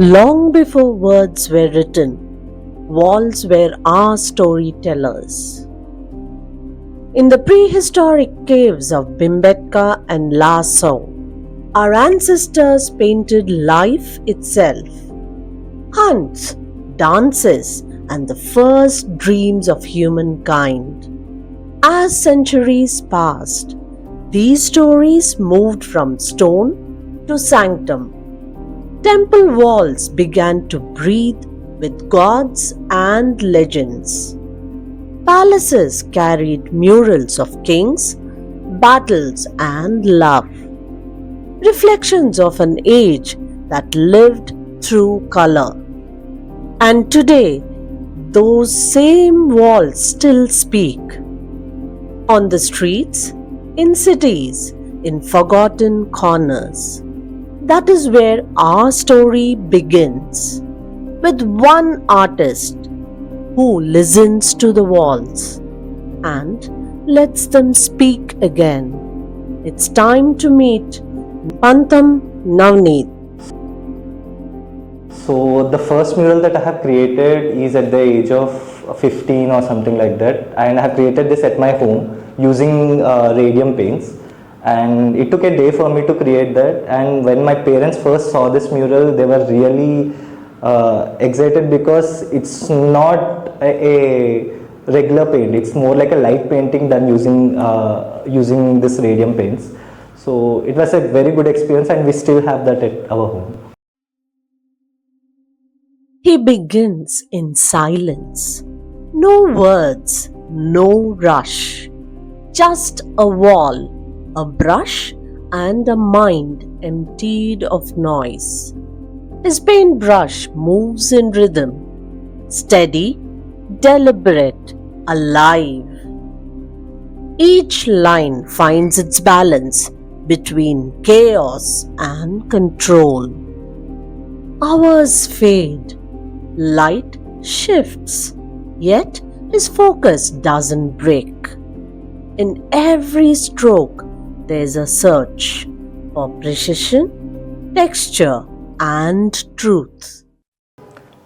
Long before words were written, walls were our storytellers. In the prehistoric caves of Bhimbetka and Lhasa, our ancestors painted life itself. Hunts, dances, and the first dreams of humankind. As centuries passed, these stories moved from stone to sanctum. Temple walls began to breathe with gods and legends. Palaces carried murals of kings, battles, and love. Reflections of an age that lived through color. And today, those same walls still speak. On the streets, in cities, in forgotten corners. That is where our story begins, with one artist who listens to the walls and lets them speak again. It's time to meet Pantham Navaneeth. So the first mural that I have created is at the age of 15 or something like that, and I have created this at my home using radium paints, and it took a day for me to create that. And when my parents first saw this mural, they were really excited because it's not a regular paint, it's more like a light painting than using this radium paints. So it was a very good experience, and we still have that at our home. He begins in silence. No words, no rush. Just a wall, a brush, and a mind emptied of noise. His paintbrush moves in rhythm, steady, deliberate, alive. Each line finds its balance between chaos and control. Hours fade, light shifts, yet his focus doesn't break. In every stroke, there's a search for precision, texture, and truth.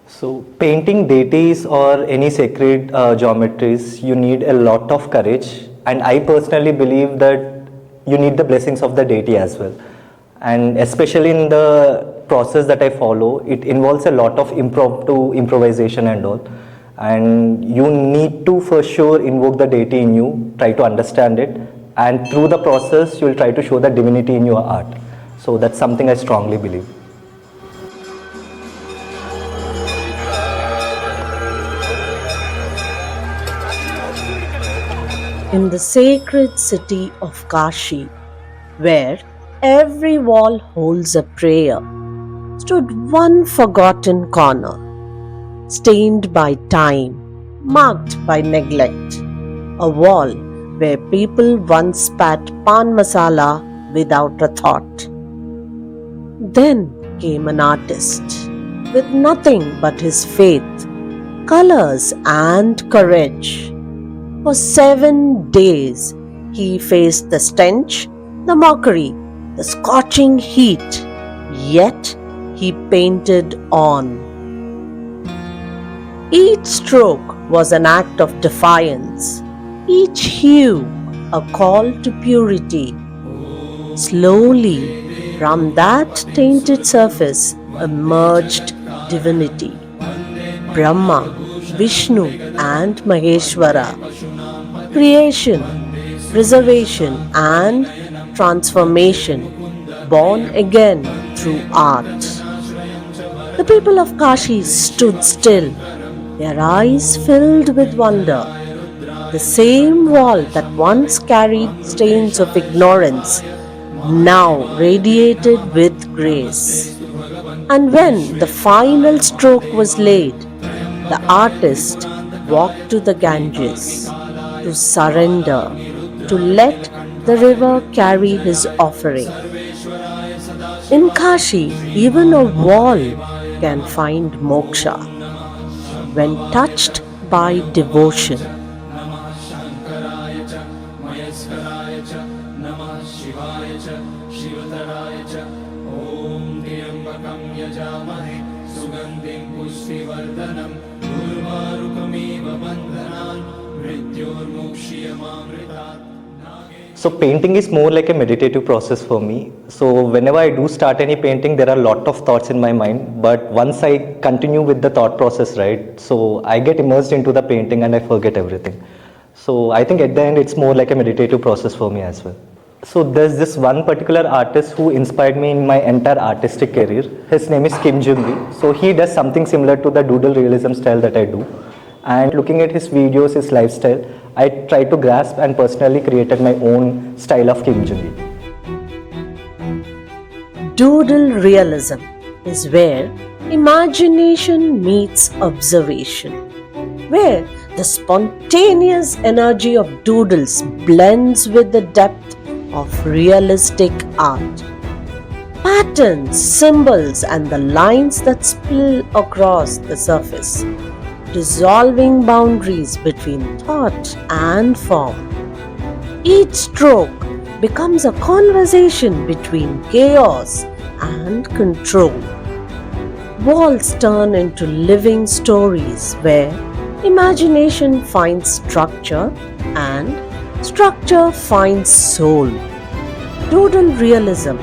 So painting deities or any sacred geometries, you need a lot of courage, and I personally believe that you need the blessings of the deity as well. And especially in the process that I follow, it involves a lot of improvisation and all. And you need to for sure invoke the deity in you, try to understand it, and through the process you will try to show the divinity in your art. So that's something I strongly believe. In the sacred city of Kashi, where every wall holds a prayer, stood one forgotten corner, stained by time, marked by neglect, a wall where people once spat pan masala without a thought. Then came an artist with nothing but his faith, colors, and courage. For 7 days, he faced the stench, the mockery, the scorching heat, yet he painted on. Each stroke was an act of defiance, each hue a call to purity. Slowly, from that tainted surface emerged divinity. Brahma, Vishnu, and Maheshwara. Creation, preservation, and transformation, born again through art. The people of Kashi stood still, their eyes filled with wonder. The same wall that once carried stains of ignorance now radiated with grace. And when the final stroke was laid, the artist walked to the Ganges to surrender, to let the river carry his offering. In Kashi, even a wall can find moksha when touched by devotion. सुगन्धिं पुष्टिवर्धनं उर्वारुकमिव बन्धनान् मृत्योर्मुक्ष्यमामृतात् So painting is more like a meditative process for me. So whenever I do start any painting, there are a lot of thoughts in my mind. But once I continue with the thought process, right, so I get immersed into the painting and I forget everything. So I think at the end, it's more like a meditative process for me as well. So there's this one particular artist who inspired me in my entire artistic career. His name is Kim Jung-gi. So he does something similar to the doodle realism style that I do. And looking at his videos, his lifestyle, I tried to grasp and personally created my own style of Kim Jung-gi. Doodle realism is where imagination meets observation, where the spontaneous energy of doodles blends with the depth of realistic art. Patterns, symbols, and the lines that spill across the surface, dissolving boundaries between thought and form. Each stroke becomes a conversation between chaos and control. Walls turn into living stories where imagination finds structure and structure finds soul. Doodle realism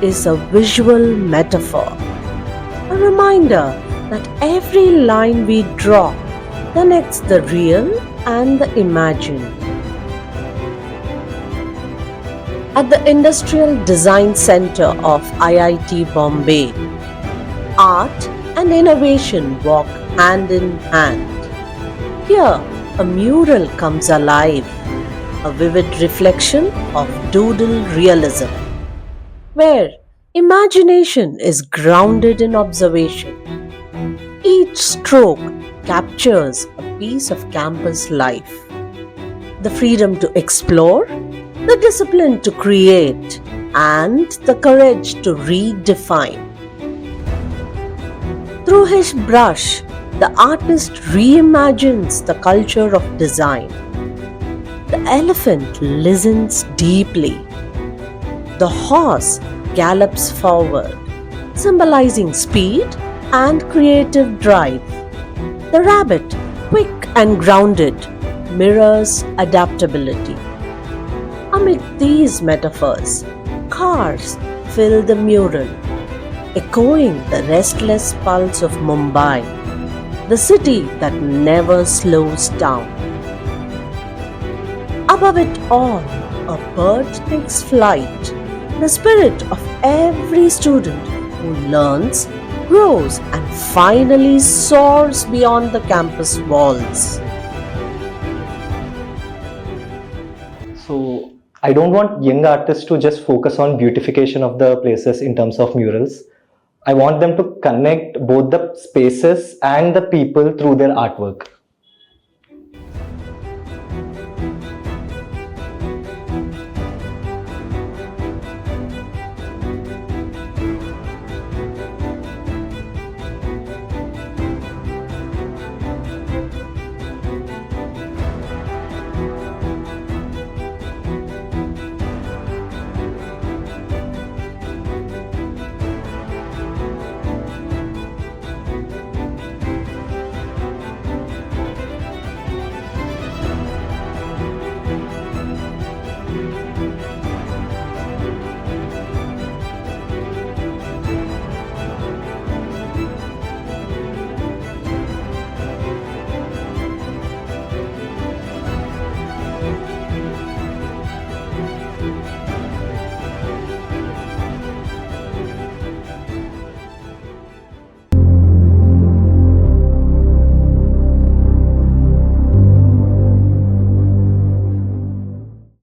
is a visual metaphor, a reminder that every line we draw connects the real and the imagined. At the Industrial Design Center of IIT Bombay, art and innovation walk hand in hand. Here, a mural comes alive, a vivid reflection of doodle realism, where imagination is grounded in observation. Each stroke captures a piece of campus life. The freedom to explore, the discipline to create, and the courage to redefine. Through his brush, the artist reimagines the culture of design. The elephant listens deeply. The horse gallops forward, symbolizing speed and creative drive. The rabbit, quick and grounded, mirrors adaptability. Amid these metaphors, cars fill the mural, echoing the restless pulse of Mumbai, the city that never slows down. Above it all, a bird takes flight, the spirit of every student who learns, grows, and finally soars beyond the campus walls. So I don't want young artists to just focus on beautification of the places in terms of murals. I want them to connect both the spaces and the people through their artwork.